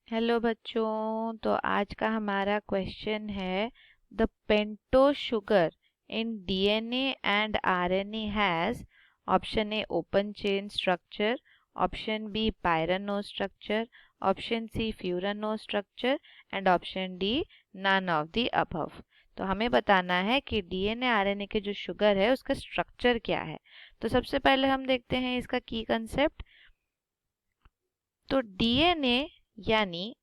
Hello बच्चों, तो आज का हमारा क्वेश्चन है the pentose sugar in DNA and RNA has option A open chain structure, option B pyranose structure, option C furanose structure and option D none of the above. तो हमें बताना है कि डीएनए आरएनए के जो sugar है उसका structure क्या है। तो सबसे पहले हम देखते हैं इसका की कंसेप्ट। तो डीएनए यानी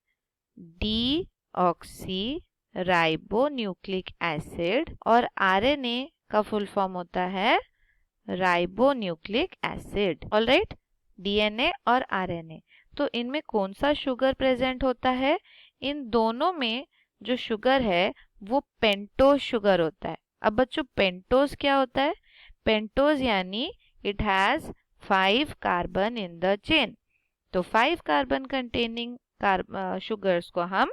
डीऑक्सी राइबोन्यूक्लिक एसिड और आरएनए का फुल फॉर्म होता है राइबोन्यूक्लिक एसिड। ऑलराइट, डीएनए और आरएनए, तो इनमें कौन सा शुगर प्रेजेंट होता है? इन दोनों में जो शुगर है वो पेंटोज शुगर होता है। अब बच्चों, पेंटोज क्या होता है? पेंटोज यानी it has 5 carbon in the chain. तो 5 कार्बन कंटेनिंग शुगर्स को हम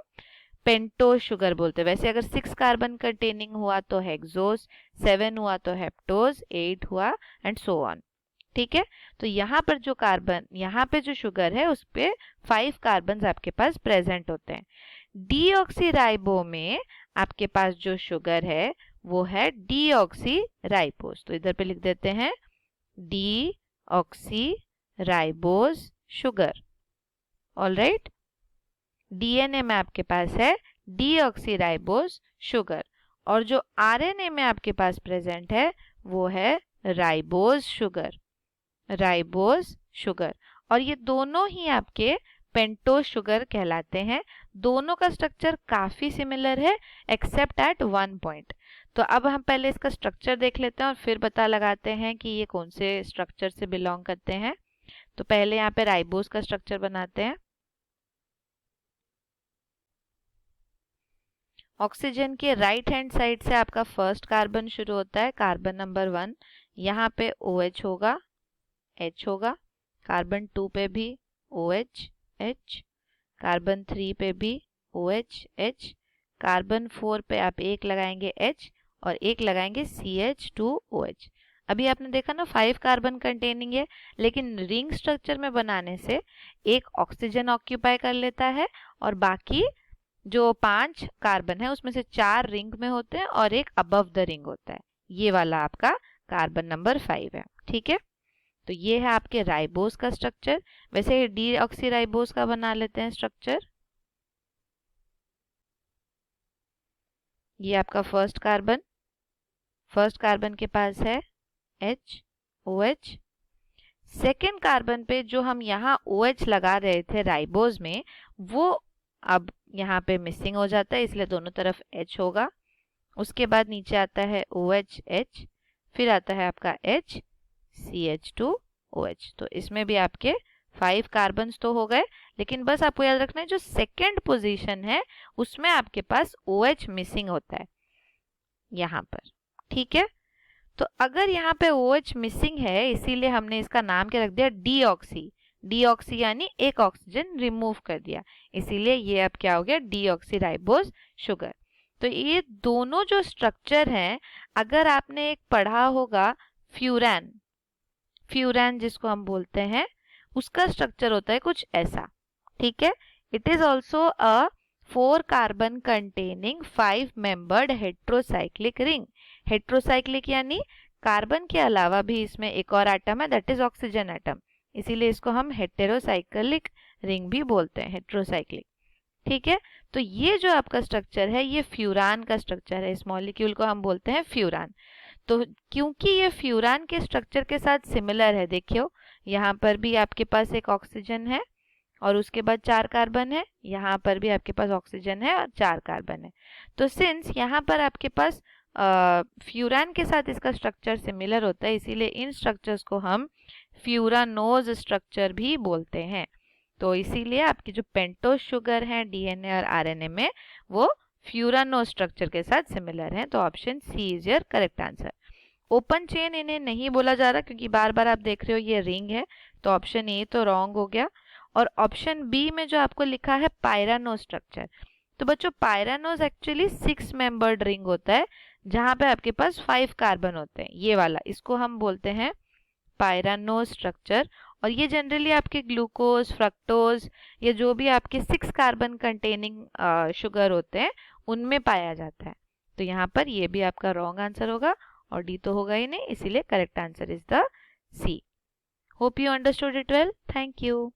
पेंटोज शुगर बोलते हैं। वैसे अगर 6 कार्बन कंटेनिंग हुआ तो हेक्सोज, 7 हुआ तो हेप्टोज, 8 हुआ एंड सो ऑन। ठीक है, तो यहाँ पर जो कार्बन, यहाँ पे जो शुगर है उस पे 5 कार्बन आपके पास प्रेजेंट होते हैं। डीऑक्सीराइबो में आपके पास जो शुगर है वो है डीऑक्सीराइबोज। तो इधर पे लिख देते हैं डीऑक्सीराइबोज शुगर। ऑलराइट, डीएनए में आपके पास है डीऑक्सीराइबोज शुगर और जो आरएनए में आपके पास प्रेजेंट है वो है राइबोज शुगर, राइबोज शुगर। और ये दोनों ही आपके पेंटोज शुगर कहलाते हैं। दोनों का स्ट्रक्चर काफी सिमिलर है एक्सेप्ट एट वन पॉइंट। तो अब हम पहले इसका स्ट्रक्चर देख लेते हैं और फिर पता लगाते हैं कि ये कौन से स्ट्रक्चर से बिलोंग करते हैं। तो पहले यहाँ पे राइबोज का स्ट्रक्चर बनाते हैं। ऑक्सीजन के राइट हैंड साइड से आपका फर्स्ट कार्बन शुरू होता है, कार्बन नंबर 1। यहाँ पे OH होगा, H होगा। कार्बन 2 पे भी OH, H। कार्बन 3 पे भी OH, H। कार्बन 4 पे आप एक लगाएंगे H और एक लगाएंगे CH2OH। अभी आपने देखा ना 5 कार्बन कंटेनिंग है, लेकिन रिंग स्ट्रक्चर में बनाने से एक ऑक्सीजन ऑक्यूपाई कर लेता है और बाकी जो 5 कार्बन है उसमें से 4 रिंग में होते हैं और एक अबव द रिंग होता है। ये वाला आपका कार्बन नंबर 5 है। ठीक है, तो ये है आपके राइबोज का स्ट्रक्चर। वैसे डीऑक्सीराइबोज का बना लेते हैं स्ट्रक्चर। ये आपका फर्स्ट कार्बन के पास है H, OH। सेकेंड कार्बन पे जो हम यहाँ OH लगा रहे थे राइबोज में, वो अब यहाँ पे मिसिंग हो जाता है, इसलिए दोनों तरफ H होगा। उसके बाद नीचे आता है OH, H, फिर आता है आपका H, CH2OH। तो इसमें भी आपके 5 कार्बन तो हो गए, लेकिन बस आपको याद रखना है जो सेकेंड पोजीशन है उसमें आपके पास OH मिसिंग होता है यहाँ पर। ठीक है, तो अगर यहाँ पे OH मिसिंग है इसीलिए हमने इसका नाम क्या रख दिया, डीऑक्सी। डीऑक्सी यानी एक ऑक्सीजन रिमूव कर दिया, इसीलिए ये अब क्या हो गया, डीऑक्सीराइबोज शुगर। तो ये दोनों जो स्ट्रक्चर हैं, अगर आपने एक पढ़ा होगा फ्यूरान, फ्यूरान जिसको हम बोलते हैं, उसका स्ट्रक्चर होता है कुछ ऐसा। ठीक है, it is also a 4 carbon containing 5 membered heterocyclic ring. Heterocyclic यानी कार्बन के अलावा भी इसमें एक और एटम है, दैट इज ऑक्सीजन एटम, इसीलिए इसको हम हेटेरोसाइक्लिक रिंग भी बोलते हैं, हेट्रोसाइक्लिक। ठीक है, तो ये जो आपका स्ट्रक्चर है ये फ्यूरान का स्ट्रक्चर है, इस मॉलिक्यूल को हम बोलते हैं फ्यूरान। तो क्योंकि ये फ्यूरान के स्ट्रक्चर के साथ सिमिलर है, देखियो यहाँ पर भी आपके पास एक ऑक्सीजन है और उसके बाद 4 कार्बन है, यहाँ पर भी आपके पास ऑक्सीजन है और 4 कार्बन है। तो सिंस यहाँ पर आपके पास फ्यूरान के साथ इसका स्ट्रक्चर सिमिलर होता है, इसीलिए इन स्ट्रक्चर्स को हम फ्यूरानोज स्ट्रक्चर भी बोलते हैं। तो इसीलिए आपकी जो पेंटोज शुगर है डीएनए और आरएनए में, वो फ्यूरानोज स्ट्रक्चर के साथ सिमिलर है। तो option C is your correct answer. Open chain इन्हें नहीं बोला जा रहा क्योंकि बार बार आप देख रहे हो ये रिंग है, तो ऑप्शन ए तो रॉन्ग हो गया। और ऑप्शन बी में जो आपको लिखा है पायरानोज स्ट्रक्चर, तो बच्चों पायरानोज एक्चुअली 6 मेंबर्ड रिंग होता है जहां पे आपके पास 5 कार्बन होते हैं, ये वाला, इसको हम बोलते हैं पायरानोज स्ट्रक्चर। और ये जनरली आपके ग्लूकोज, फ्रक्टोज या जो भी आपके 6 कार्बन कंटेनिंग शुगर होते हैं उनमें पाया जाता है। तो यहाँ पर ये भी आपका रॉन्ग आंसर होगा और डी तो होगा ही नहीं, इसीलिए correct answer is the C. Hope you understood it well. Thank you.